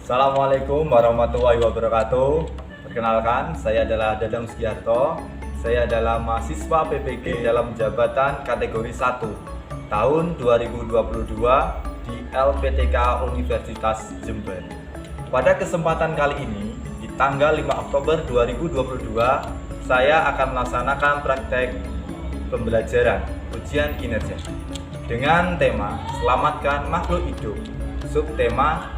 Assalamualaikum warahmatullahi wabarakatuh. Perkenalkan, saya adalah Dadang Sugiarto. Saya adalah mahasiswa PPG dalam jabatan kategori 1 tahun 2022 di LPTK Universitas Jember. Pada kesempatan kali ini, di tanggal 5 Oktober 2022, saya akan melaksanakan praktek pembelajaran ujian kinerja dengan tema Selamatkan Makhluk Hidup, subtema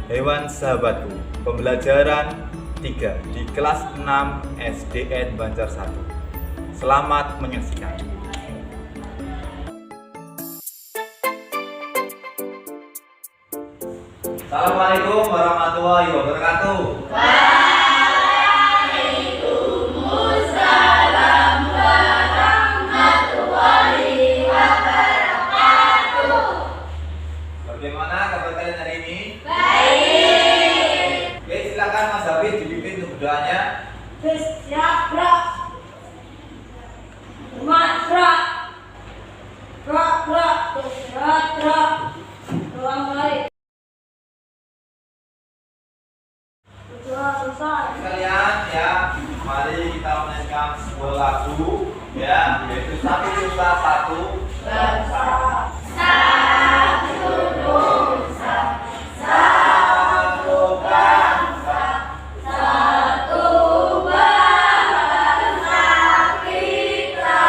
Hewan Sahabatku, pembelajaran 3 di kelas 6 SDN Banjar 1. Selamat menyaksikan. Assalamualaikum warahmatullahi wabarakatuh. Waalaikumsalam warahmatullahi wabarakatuh. Bagaimana kabar kalian hari ini? Baik. Oke, silakan Mas Habib dipimpin untuk berdoanya. Besyakra Matra Rakra Besyakra Doang baik. Berdoa selesai. Kalian ya, mari kita menyanyikan sebuah lagu ya, yaitu Satu Nusa Satu Bangsa. Satu nusa, satu bangsa, satu bangsa kita.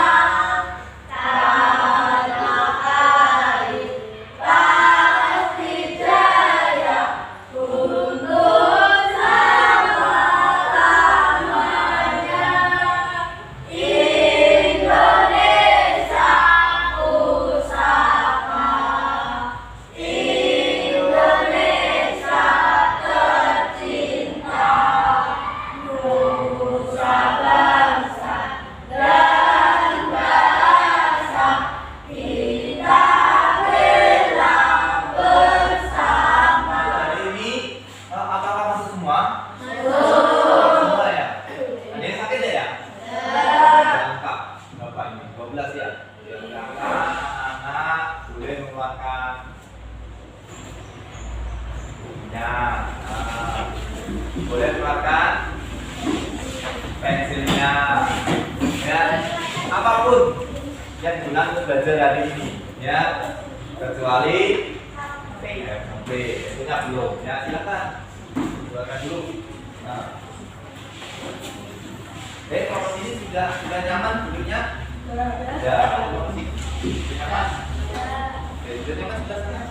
Tanah air pasti jaya untuk selama-lamanya. Indonesia pusaka, Indonesia tercinta, nusa bangsa dan bahasa kita bela bersama. Hari ini apakah masuk semua? Masuk. Semua ya? Ada yang sakit ya? Lengkap. Bapak ini 12 ya. Silakan anak-anak boleh mengeluarkan bukunya. Boleh keluarkan pensilnya. Ya, apapun yang digunakan untuk belajar hari ini ya, kecuali FMP punya belum ya, silakan keluarkan dulu. Nah, kalau ini sudah nyaman duduknya ya, sudah nyaman. Sudah nyaman sudah sana.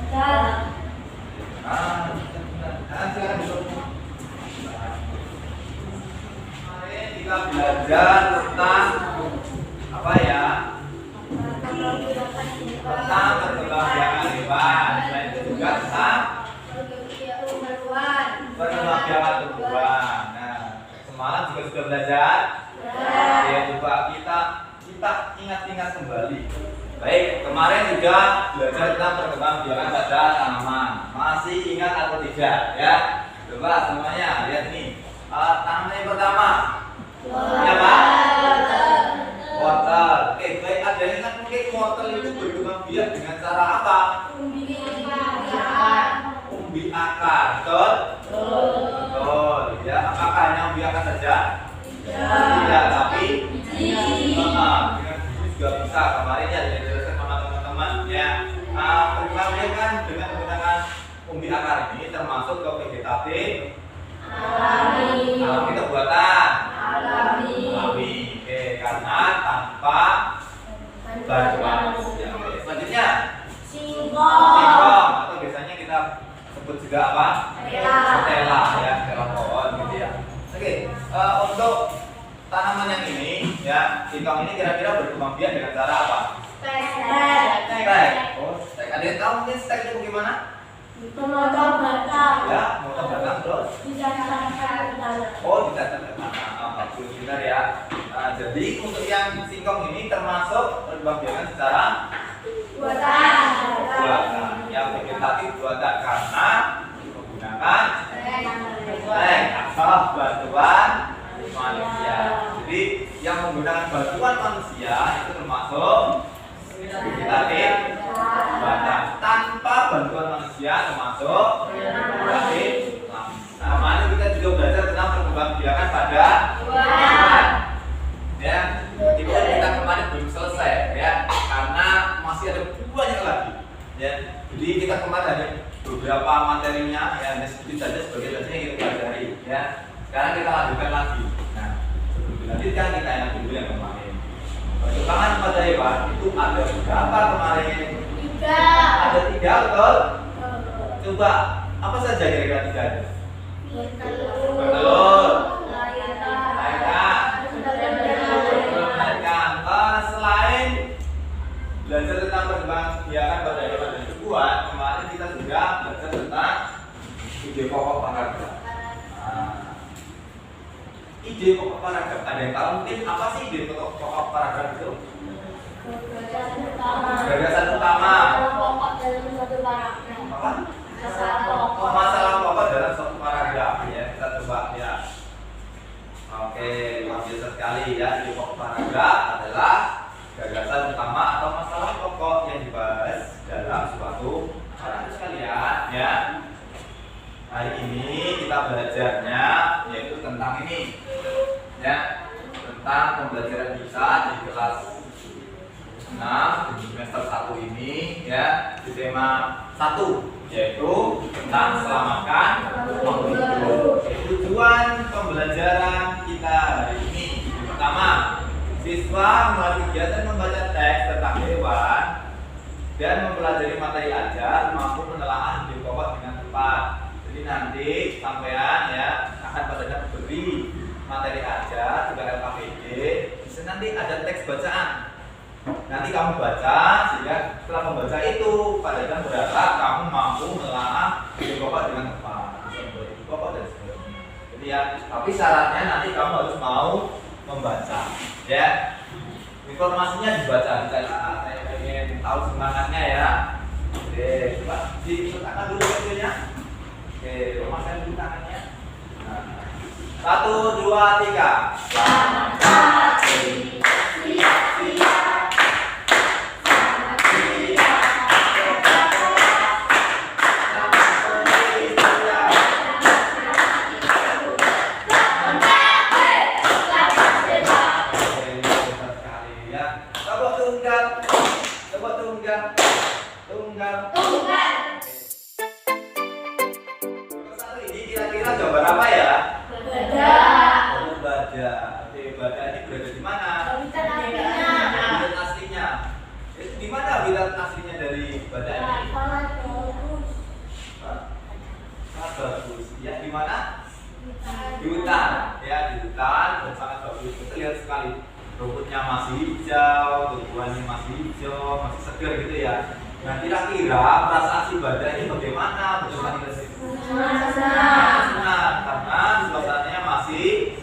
Silakan duduk. Kemarin kita belajar tentang apa ya? Tentang perkembangan hewan. Selain itu juga tentang perkembangan tumbuhan. Nah, semalam juga sudah belajar. Ya, coba kita ingat-ingat kembali. Baik, kemarin juga belajar tentang perkembangan pada tanaman. Masih ingat atau tidak? Ya, coba semuanya lihat nih. Tanaman yang pertama, apa? Wortel. Oke, baik. Ada yang ingat mungkin wortel itu berkembang biak dengan cara apa? Umbi akar, betul? Betul. Ya, apakah hanya umbi akar saja? Tidak, tapi dengan biji juga bisa. Kemarin ya dijelaskan sama teman-teman ya. Perkembangan biak kan dengan menggunakan umbi akar ini termasuk ke vegetatif alami itu buatan alami. Oke, karena tanpa bantuan manusia. Oke, selanjutnya singkong atau biasanya kita sebut juga apa? Stella ya, stella pohon gitu ya. Oke, untuk tanaman yang ini ya, singkong ini kira-kira berkembang biak dengan cara apa? Stek. Oh, stek. Ada yang tahu mungkin stek itu bagaimana? Memotong batang. Ya, motong batang terus. Ditanamkan ke tanah. Oh, ditanam ke tanah. Bagus, benar ya. Jadi untuk yang singkong ini termasuk berkembang biakan secara Buatan. yang vegetatif buatan karena menggunakan stek atau bantuan manusia. Jadi yang menggunakan bantuan manusia itu termasuk vegetatif buatan tanpa bantuan manusia termasuk vegetatif materinya ya hanya sedikit saja sebagai dasarnya yang kita pelajari ya. Sekarang kita lanjutkan lagi. Nah, sebelum dilanjutkan kita yang dulu yang kemarin. Perkembangan pada hewan itu ada berapa kemarin? 3. Ada 3 betul? Coba apa saja kira-kira 3 itu? Bertelur. Selain belajar tentang perkembangan pada hewan dan tumbuhan, kemarin kita sudah belajar tentang ide pokok paragraf. Ide pokok paragraf, ada yang tahu mungkin apa sih ide pokok paragraf itu? Gagasan utama. Apa? Masalah pokok dalam suatu paragraf ya. Kita coba ya. Oke, luar biasa sekali ya. Ide pokok paragraf adalah gagasan utama atau masalah pokok yang dibahas dalam suatu paragraf sekalian ya. Hari ini kita belajarnya yaitu tentang ini ya, tentang pembelajaran kita di kelas 6 di semester 1 ini ya, di tema 1 yaitu tentang selamatkan makhluk hidup. Tujuan pembelajaran kita hari ini pertama, siswa melalui kegiatan membaca teks tentang hewan dan mempelajari materi ajar mampu menelaah ide pokok dengan tepat. Jadi nanti sampean ya akan pada beri materi ajar juga LKPD. Bisa nanti ada teks bacaan. Nanti kamu baca sehingga setelah membaca itu pada jam berapa kamu mampu menelaah ide pokok dengan tepat. Bisa membuat ide pokok dan sebagainya. Jadi ya, tapi syaratnya nanti kamu harus mau membaca. Ya, informasinya dibaca. Saya pengen tahu semangatnya ya. Oke, coba diletakkan dulu videonya. Oke, lemaskan dulu tangannya. Nah, 1, 2, 3. Selamat pagi. Siap. Tunggal. Satu ini kira-kira gambar apa ya? Badak. Oke, badak ini berada di mana? Habitat aslinya. Itu di mana habitat aslinya dari badak ini? Sangat bagus. Ya, di mana? Di hutan. Ya, di hutan dan sangat bagus. Kita lihat sekali. Rumputnya masih hijau, tumbuhannya masih hijau, masih segar gitu ya. Nah, kira-kira perasaan si badak ini bagaimana? Bagaimana kita sih? Senang, karena suasananya masih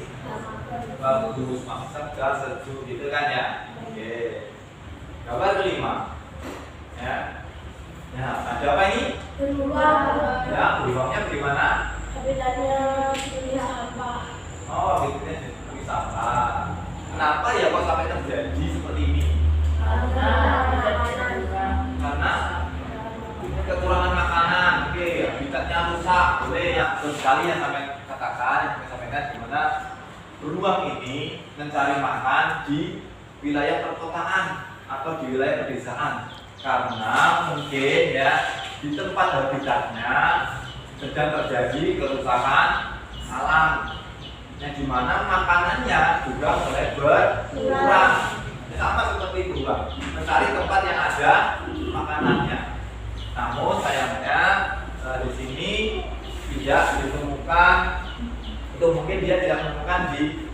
bagus, masih segar, sejuk gitu kan ya. Oke. Gambar kelima. Ya. Nah, ada apa ini? Ya, beruangnya bagaimana? Habitatnya jenis sampah. Oh, habitatnya jenis sampah. Kenapa ya kok sampai terjadi seperti ini? Karena kekurangan makanan. Oke, habitatnya rusak. Boleh ya, terus sekali yang sampai katakan, yang sampai sampaikan gimana beruang ini mencari makan di wilayah perkotaan atau di wilayah pedesaan. Karena mungkin ya di tempat habitatnya sedang terjadi kerusakan alam, yang dimana makanannya juga mulai berkurang. Sama seperti beruang, mencari tempat yang ada makanannya. Namun sayangnya di sini tidak ditemukan, itu mungkin dia tidak menemukan di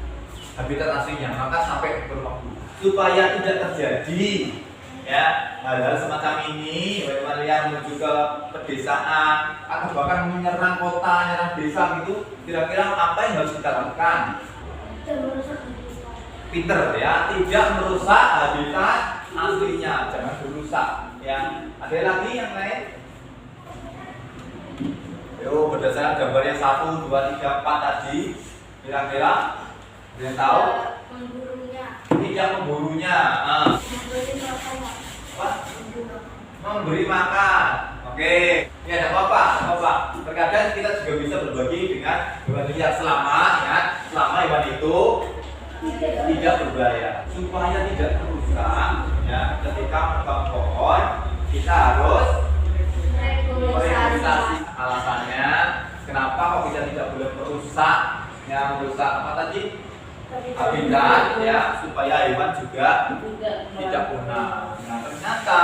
habitat aslinya, maka sampai berwaktu. Supaya tidak terjadi ya hal-hal semacam ini, bagaimana yang menuju ke pedesaan atau bahkan menyerang kota, menyerang desa gitu, kira-kira apa yang harus kita lakukan? Pinter ya, tidak merusak habitat aslinya, jangan dirusak ya. Ada lagi yang lain? Yo, berdasarkan gambar yang 1, 2, 3, 4 tadi, kira-kira ada yang tahu? Tidak memburunya. Memberi makan. Oke, ini ada apa? Terkadang kita juga bisa berbagi dengan hewan liar selama hewan itu tidak berbahaya, supaya tidak merusak ya. Ketika menebang pohon kita harus merekomendasi alasan merusak apa tadi? Habitat ya, supaya hewan juga tidak punah. Nah, ternyata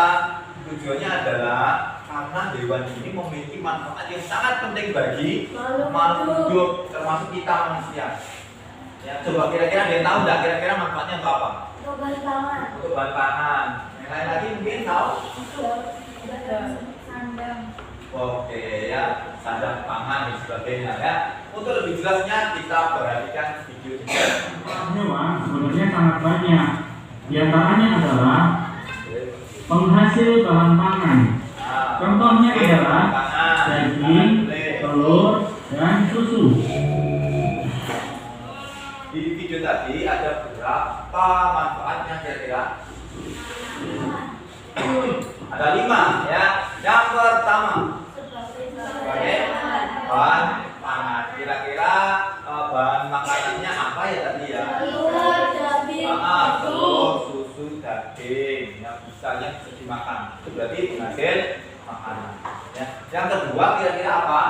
tujuannya adalah karena hewan ini memiliki manfaat yang sangat penting bagi makhluk hidup, termasuk kita manusia. Ya, coba kira-kira dia tahu nggak kira-kira manfaatnya untuk apa? Untuk bahan pangan. Yang lain lagi mungkin tahu? Oke ya, sandang pangan dan sebagainya ya. Untuk lebih jelasnya kita perhatikan video ini. Hewan sebenarnya sangat banyak. Di antaranya adalah penghasil bahan pangan. Contohnya adalah daging, telur, dan susu. Di video tadi ada berapa manfaatnya kira-kira? Ada 5 ya. Yang pertama sebagai bahan pangan. Kira-kira bahan makanannya apa ya tadi ya? Telur, susu, daging yang bisa dimakan. Itu berarti penghasil makanan. Ya. Yang kedua kira-kira apa?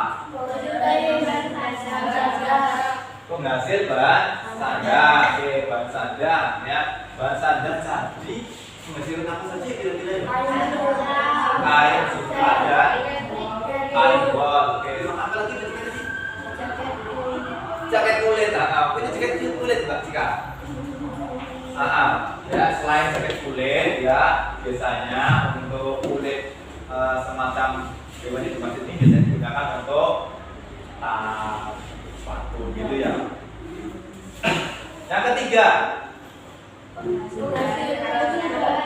Penghasil bahan sandang. Oke, bahan sandang ya. Bahan sandang tadi menghasilkan apa saja kira-kira? Kain, sutra dan kain bol. Oke, sama apa lagi kira-kira? Jaket kulit. Punya jaket kulit Mbak Cika? Ya, selain jaket kulit ya, biasanya untuk kulit semacam hewan di masjid ini biasanya digunakan untuk sepatu gitu ya. Yang ketiga,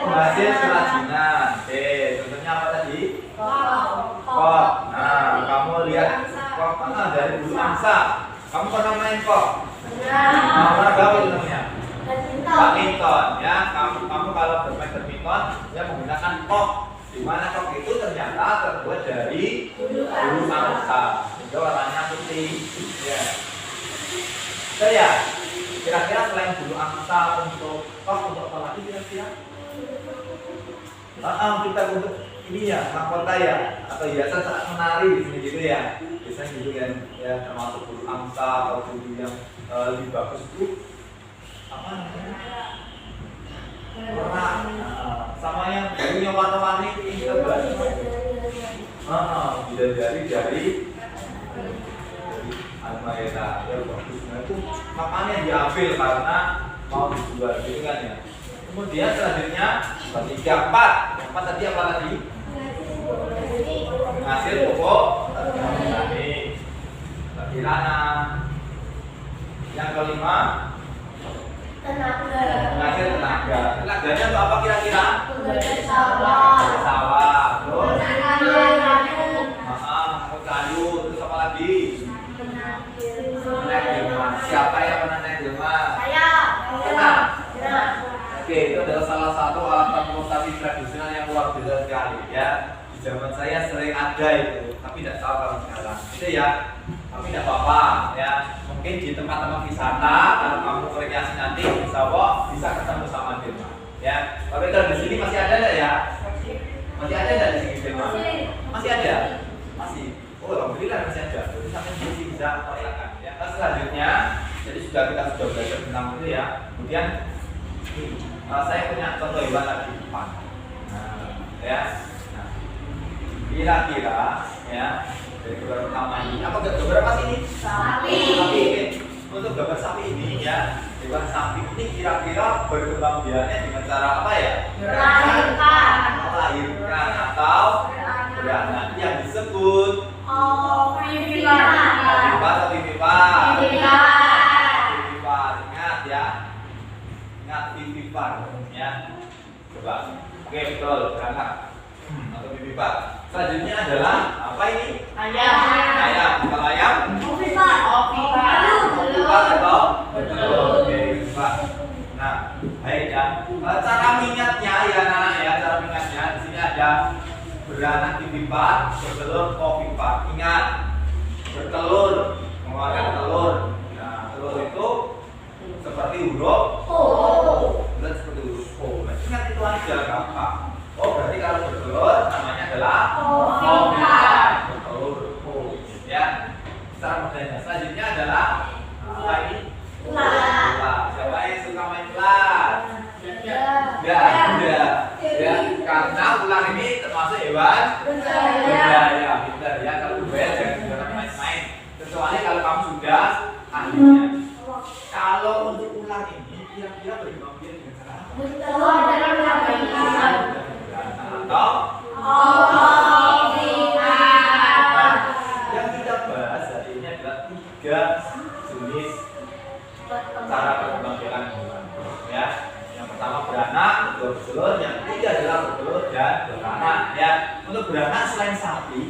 penghasil kerajinan. Oke, contohnya apa tadi? Kok. Nah, kamu lihat kok dari bulu angsa. Kamu pernah main kok? Pernah gawe namanya? Badminton ya. Kamu kalau bermain badminton ya menggunakan kok. Di mana kok itu ternyata terbuat dari bulu angsa. Sehingga warnanya putih. Ya. Saya kira-kira selain bulu angsa untuk kok untuk apa lagi kira-kira? Kita untuk ini ya, mahkota ya, atau hiasan saat menari di sini gitu ya. Biasanya gitu kan, ya termasuk bulu angsa atau bulu yang lebih bagus itu apa namanya? Warna sama yang bulunya warna-warni ini kita bahas. Dari Almaeda ya bagus. Nah itu makanya diambil karena mau dijual gitu kan ya. Kemudian selanjutnya 3, 4. Yang 4 tadi apa tadi? Hasil pokok organik. Kirana. Yang kelima menghasil tenaga. Tenaganya untuk apa kira-kira? Sawah. Terus kayu. Terus apa lagi? Naik delman. Siapa yang pernah naik delman? Saya. Pernah. Oke, itu adalah salah satu alat transportasi tradisional yang luar biasa sekali ya. Di zaman saya sering ada itu, tapi tidak tahu kalau sekarang. Itu ya, tapi tidak apa-apa ya. Mungkin di tempat-tempat wisata kalau kamu rekreasi nanti, insya Allah bisa ketemu sama delman ya. Tapi kalau di sini masih ada nggak ya? Masih ada nggak di sini delman? Masih ada? Masih. Oh, alhamdulillah masih ada. Jadi sampai di sini bisa merayakan ya. Nah, selanjutnya, jadi kita sudah belajar tentang itu ya. Kemudian saya punya contoh hewan lagi di depan. Ya. Nah, kira-kira ya dari gambar pertama ini apa gambar apa sih ini? Sapi. Untuk gambar sapi ini ya, hewan sapi ini kira-kira berkembang biaknya dengan cara apa ya? Melahirkan atau beranak yang disebut vivipar. Ingat ya. Ingat vivipar ya. Coba. Oke, betul, beranak atau vivipar. Selanjutnya adalah apa ini? Ayam. Kalau ayam? Vivipar atau betul. Oke, vivipar. Nah, baik ya. Cara mingatnya ya, anak ya, di sini ada beranak vivipar, bertelur ovipar. Ingat secara modern. Selanjutnya adalah apa ini? Ular. Ular. Siapa yang suka main ular? Ya, ya, karena ular ini termasuk hewan berbahaya, pintar ya. Kalau berbahaya jangan digunakan main-main. Kecuali kalau kamu sudah ahlinya. Kalau untuk ular ini, kira-kira berkembang biak dengan cara apa? Atau yang kita bahas hari ini adalah 3 jenis cara perkembangbiakan hewan. Ya, yang pertama beranak, kedua bertelur, yang ketiga adalah bertelur dan beranak. Ya, untuk beranak selain sapi,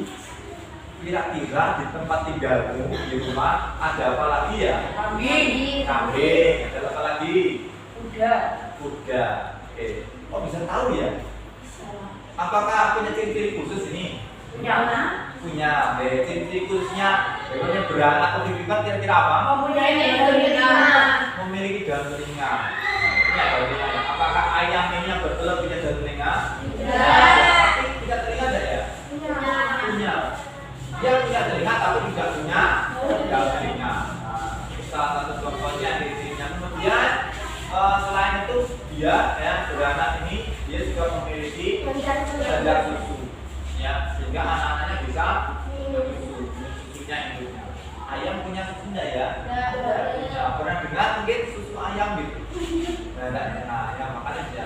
kira-kira di tempat tinggalmu di rumah ada apa lagi ya? Kambing. Ada apa lagi? Kuda. Oke. Kok bisa tahu ya? Apakah punya ciri-ciri khusus ini? Punya. Ciri-ciri khususnya hewannya beranak atau titipan kira-kira apa? Memiliki daun telinga. Punya daun telinga. Apakah ayam ini yang bertelur punya daun telinga? Tapi punya telinga tidak ya? Punya. Dia punya telinga tapi tidak punya daun telinga. Nah, salah satu contohnya di sini. Kemudian selain itu dia ya beranak ini dia juga memiliki sandar susu ya, sehingga anak-anaknya bisa susunya induknya. Ayam punya susu enggak ya? Nah, pernah dengar mungkin susu ayam gitu? Nah, yang makanya dia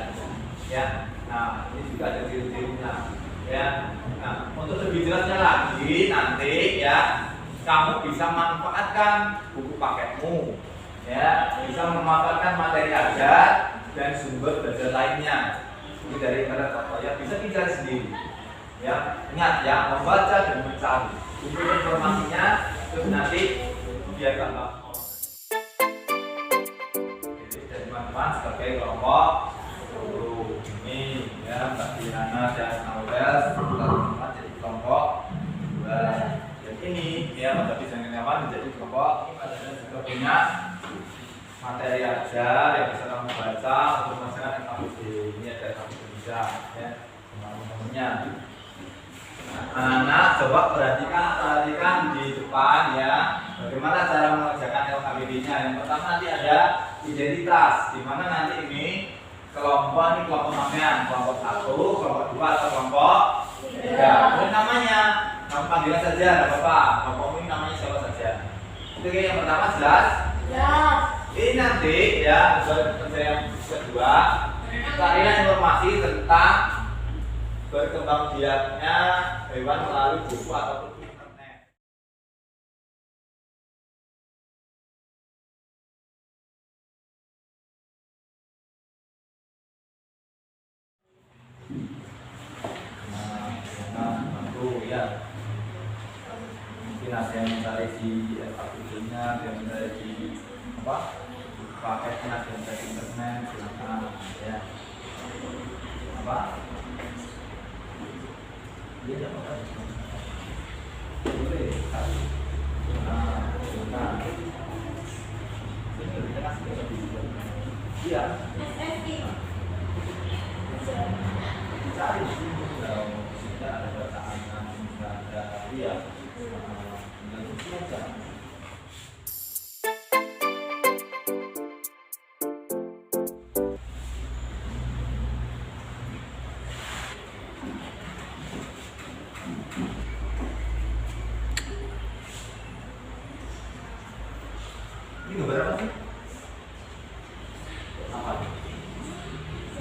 ya. Nah, ini juga ada ciri-cirinya ya. Nah, untuk lebih jelasnya lagi nanti ya kamu bisa manfaatkan buku paketmu ya, bisa memanfaatkan materi ajar dan sumber belajar lainnya ini dari internet atau ya bisa dicari sendiri ya. Ingat ya, membaca dan mencari sumber informasinya terus nanti biar tambah. Jadi dari teman-teman sebagai kelompok guru ini ya, Mbak Diana dan Aurel teman-teman jadi kelompok dan ini ya Mbak Bisa Nyaman menjadi kelompok ini juga punya materi ajar yang bisa kamu baca untuk masalah yang kamu ini ada kamu bisa ya teman-temannya. Anak-anak coba perhatikan di depan ya bagaimana cara mengerjakan LKBD-nya. Yang pertama nanti ada identitas di mana nanti ini kelompok sampean, kelompok 1, kelompok 2 atau kelompok 3. Ini namanya kamu panggilan saja tidak apa-apa. Kelompok ini namanya siapa saja. Itu yang pertama jelas. Ini nanti ya yang kedua carilah informasi tentang berkembang biaknya hewan melalui buku ataupun internet. Bantu ya. Mungkin ada yang mencari di aplikasinya, yang mencari di apa? Paketnya dari internet silakan ya. Apa? Dia dapat apa? Boleh. Nah, silakan. Ini kita kasih ke dia. Iya. Cari di sini kalau tidak ada bacaan, tidak ada dia. Tinggal isi aja. Ini gambar apa sih? Apa?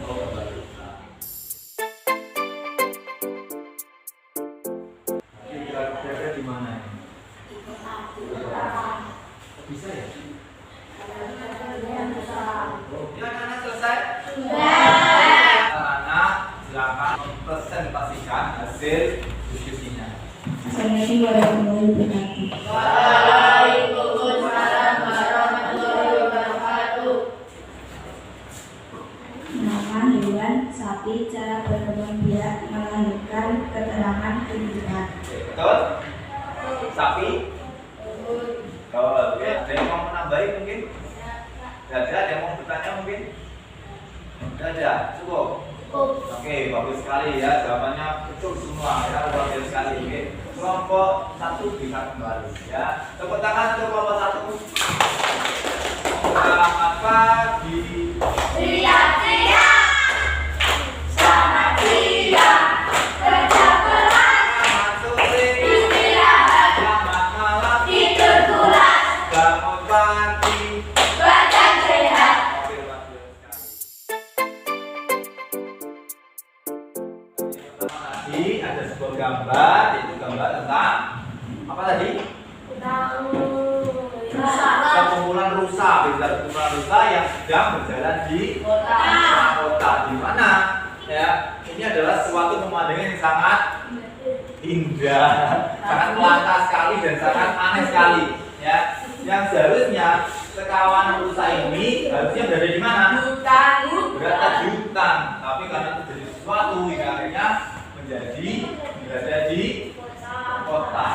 Oh, gambar. Kira-kira di mana ini? Bisa ya? Oh, ya anak selesai? Anak silakan mempresentasikan hasil diskusinya. Assalamualaikum warahmatullahi wabarakatuh. Waalaikumsalam warahmatullahi wabarakatuh. Nama hewan sapi, cara berkembang biak, melahirkan, keterangan kehidupan. Betul? Sapi? Betul. Oke, ada yang mau menambahin mungkin? Tidak ada yang mau bertanya mungkin? Tidak ada, cukup? Oke, bagus sekali ya, jawabannya betul semua ya, luar biasa sekali. Oke, kelompok 1 bisa kembali ya. Tepuk tangan untuk kelompok 1. Selamat pagi. Teriak-teriak. Selamat siang. Kerja keras. Selamat sore. Istirahat. Selamat malam. Tidur pulas. Selamat pagi. Badan sehat. Oke, luar biasa sekali. Tadi ada sebuah gambar, yaitu gambar tentang apa tadi? Kumpulan rusa, kumpulan rusa yang sedang berjalan di kota. Di mana? Ya, ini adalah suatu pemandangan yang sangat indah, sangat melata sekali dan sangat aneh sekali. Ya, yang seharusnya sekawanan rusa ini harusnya berada di mana? Berada di hutan, tapi karena terjadi sesuatu hingga akhirnya menjadi berada di kota.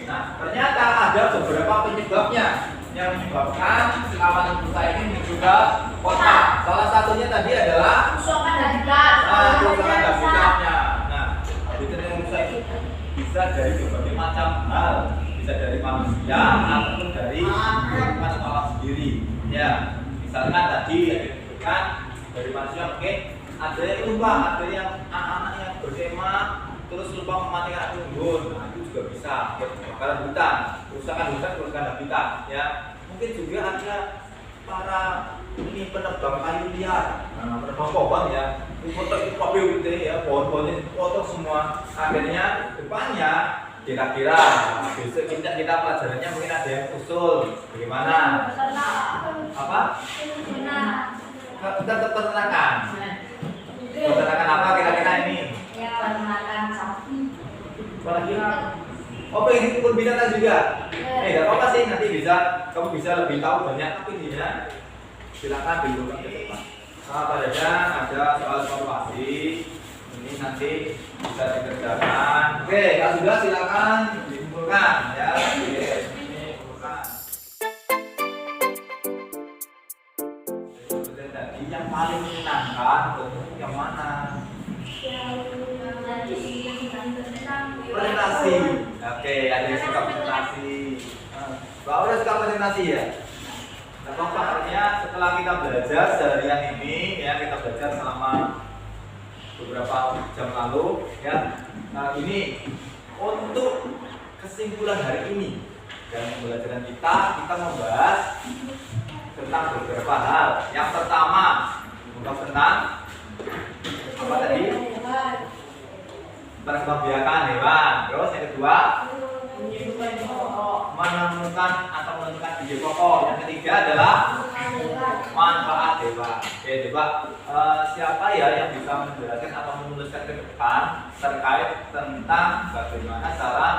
Nah, ternyata ada beberapa penyebabnya yang menyebabkan sekawanan rusa ini menuju ke kota. Salah satunya tadi adalah Kerusakan habitat. kerusakan habitatnya. Nah, habitat yang rusak itu bisa dari berbagai macam hal, bisa dari manusia ataupun dari lingkungan atau alam sendiri. Ya, misalkan tadi yang disebutkan dari manusia mungkin ada yang lupa, ada yang anak-anak yang berkemah terus lupa mematikan api unggun. Nah, itu juga bisa kebakaran hutan, kerusakan habitat. Ya, mungkin juga ada para ini penebang kayu liar, penebang pohon ya, potong gitu ya, pohon-pohonnya potong semua. Akhirnya depannya kira-kira besok kita pelajarannya mungkin ada yang usul bagaimana apa? Kita peternakan. Peternakan apa kira-kira ini? Peternakan sapi. Apa lagi? Oh, pengen ikut binatang juga. Gak apa-apa sih, nanti kamu bisa lebih tahu banyak intinya. Silakan dihubungkan ke depan. Pada ada soal evaluasi. Ini nanti bisa dikerjakan. Oke, kalau sudah silakan dikumpulkan ya. Oke, ini kumpulkan. Tadi yang paling menyenangkan untuk yang mana? Presentasi. Oke, ada yang suka presentasi. Mbak Aura suka presentasi ya? Nah, apa artinya setelah kita belajar seharian ini ya, kita belajar selama beberapa jam lalu ya. Nah, ini untuk kesimpulan hari ini dan pembelajaran kita membahas tentang beberapa hal. Yang pertama, tentang apa tadi? Perkembangan hewan. Terus yang kedua, menemukan atau menentukan biji pokok. Yang ketiga adalah manfaat hewan. Oke, coba siapa ya yang bisa menjelaskan atau menuliskan ke depan terkait tentang bagaimana cara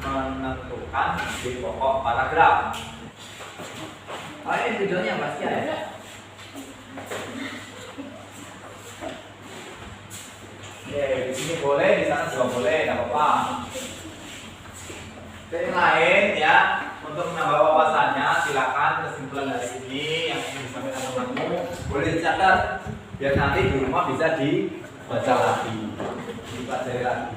menentukan biji pokok paragraf. Ini videonya pasti ya. Oke, di sini boleh, di sana juga boleh, tidak apa-apa. Yang lain ya, untuk menambah wawasannya, silakan kesimpulan dari ini yang ingin disampaikan teman-temanmu boleh dicatat, biar nanti di rumah bisa dibaca lagi, dipelajari lagi.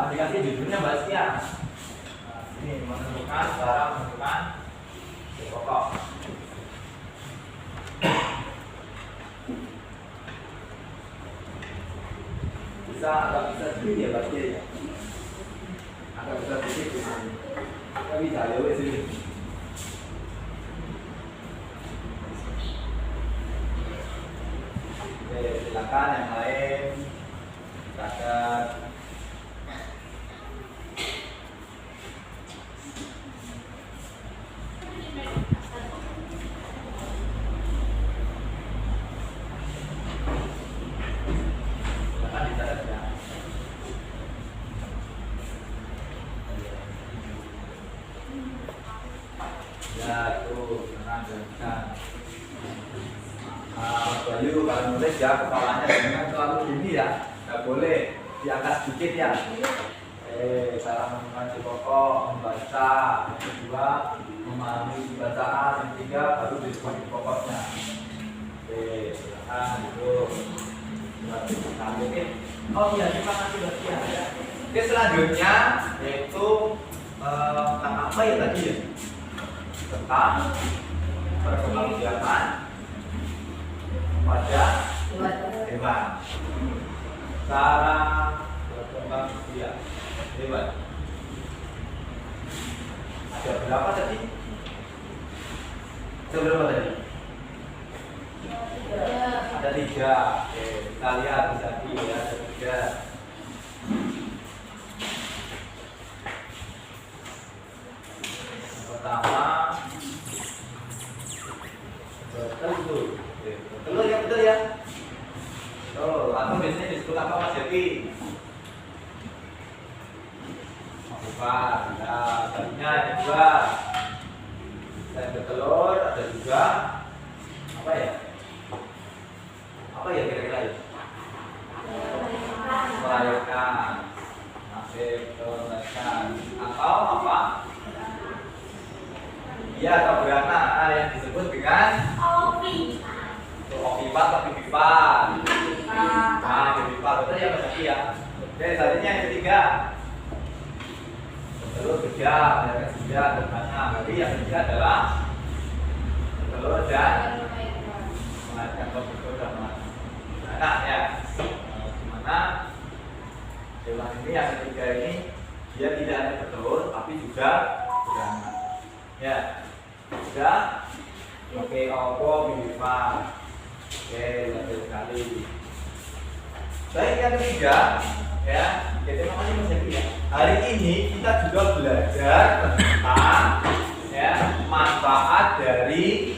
Dikasih judulnya Mbak Sia. Ini menentukan cara menentukan pokok. Agak bisa sedikit ya pasti ya. Agak bisa sedikit di sini. Tapi jauh di sini. Oke, silakan yang lain. Silakan. Ya itu jangan jangan. Bayu kalau nulis ya kepalanya jangan terlalu tinggi ya, nggak boleh diangkat sedikit ya. Cara menemukan si pokok, membaca, yang kedua memahami bacaan, yang ketiga baru disebut pokoknya. Silakan dulu. Nah, mungkin oh iya terima kasih Bastian ya. Oke, selanjutnya yaitu apa ya tadi ya? Tentang perkembangbiakan pada hewan. Cara berkembangbiak hewan. Ada berapa tadi? Ada berapa tadi? Ada 3. Oke, kita lihat bisa ya, ada 3. Yang pertama bertelur. Bertelur ya, betul ya. Oh, atau biasanya disebut apa Mas Yaki? Bukan. Nah, tadinya ada 2. Selain bertelur ada juga apa ya? Apa ya kira-kira ya? Melahirkan. Masih melahirkan. Atau apa? Iya, atau beranak. Nah, yang disebut dengan ovipat atau bibipat. Nah, bibipat betul ya Mas Yaki ya. Oke, selanjutnya yang ketiga. Telur 3, melahirkan 3, beranak. Jadi yang ketiga adalah telur dan melahirkan betul dan beranak ya. Dimana hewan ini yang ketiga ini dia tidak hanya bertelur tapi juga beranak. Ya, sudah. Oke, opo bibipat. Oke, betul sekali. Baik, yang ketiga ya, terima kasih Mas Yaki ya. Hari ini kita juga belajar tentang ya manfaat dari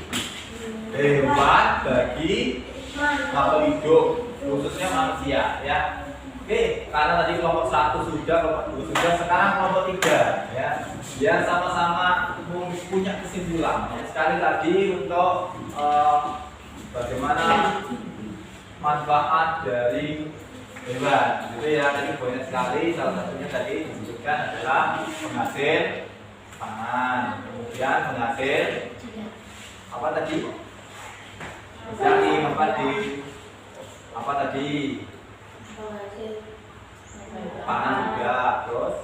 hewan bagi makhluk hidup, khususnya manusia ya. Oke, karena tadi kelompok 1 sudah, kelompok 2 sudah, sekarang kelompok 3 ya. Biar sama-sama punya kesimpulan. Ya. Sekali lagi untuk bagaimana manfaat dari hewan. Itu ya tadi banyak sekali. Salah satunya tadi disebutkan adalah penghasil pangan, kemudian penghasil apa tadi? Jadi apa tadi? Pangan juga, terus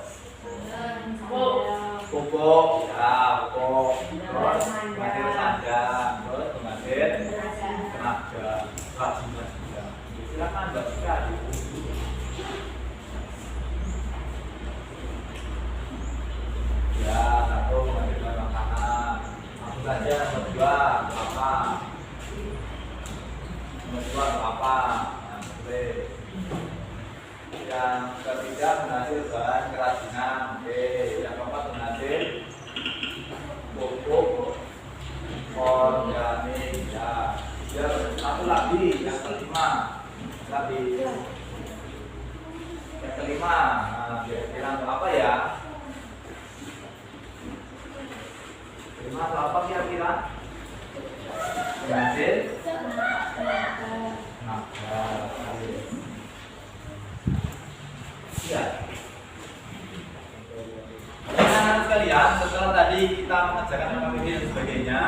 pupuk, ya pupuk, terus penghasil sandang, terus penghasil tenaga, kerajinan juga. Silakan Mbak Tika. Ya, 1 penghasil makanan. Langsung saja nomor 2 apa? Nomor 2 apa? Yang ketiga penghasil bahan kerajinan. Oke, yang keempat penghasil pupuk organik ya. Satu lagi yang kelima tadi. Yang kelima, nah, kira-kira untuk apa ya? Kelima atau apa kira-kira? Penghasil ya. Anak-anak sekalian, setelah tadi kita mengerjakan PPP dan sebagainya,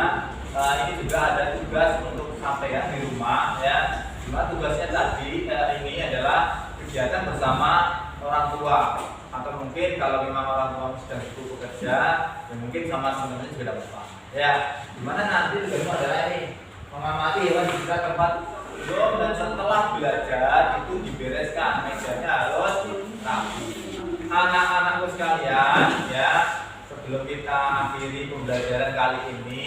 ini juga ada tugas untuk sampean di rumah ya. Cuma tugasnya tadi ini adalah kegiatan bersama orang tua, atau mungkin kalau memang orang tua sedang sibuk bekerja, ya mungkin sama teman-teman juga dapat apa. Ya, dimana nanti tugasmu adalah ini mengamati hewan di sekitar tempat hidup, dan setelah belajar itu dibereskan mejanya harus rapi. Anak-anakku sekalian ya, sebelum kita akhiri pembelajaran kali ini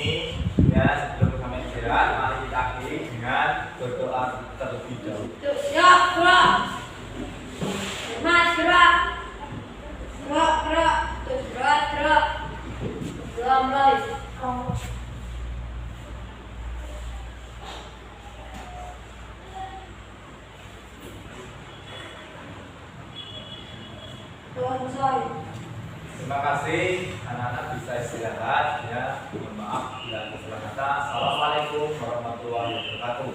ya, sebelum kami istirahat, mari kita akhiri dengan berdoa terlebih dahulu. Ya, gerak. Mas, gerak. Gerak. Gerak. Mulai. Terima kasih, anak-anak bisa istirahat ya. Mohon maaf bila kesalahan kata. Assalamualaikum warahmatullahi wabarakatuh.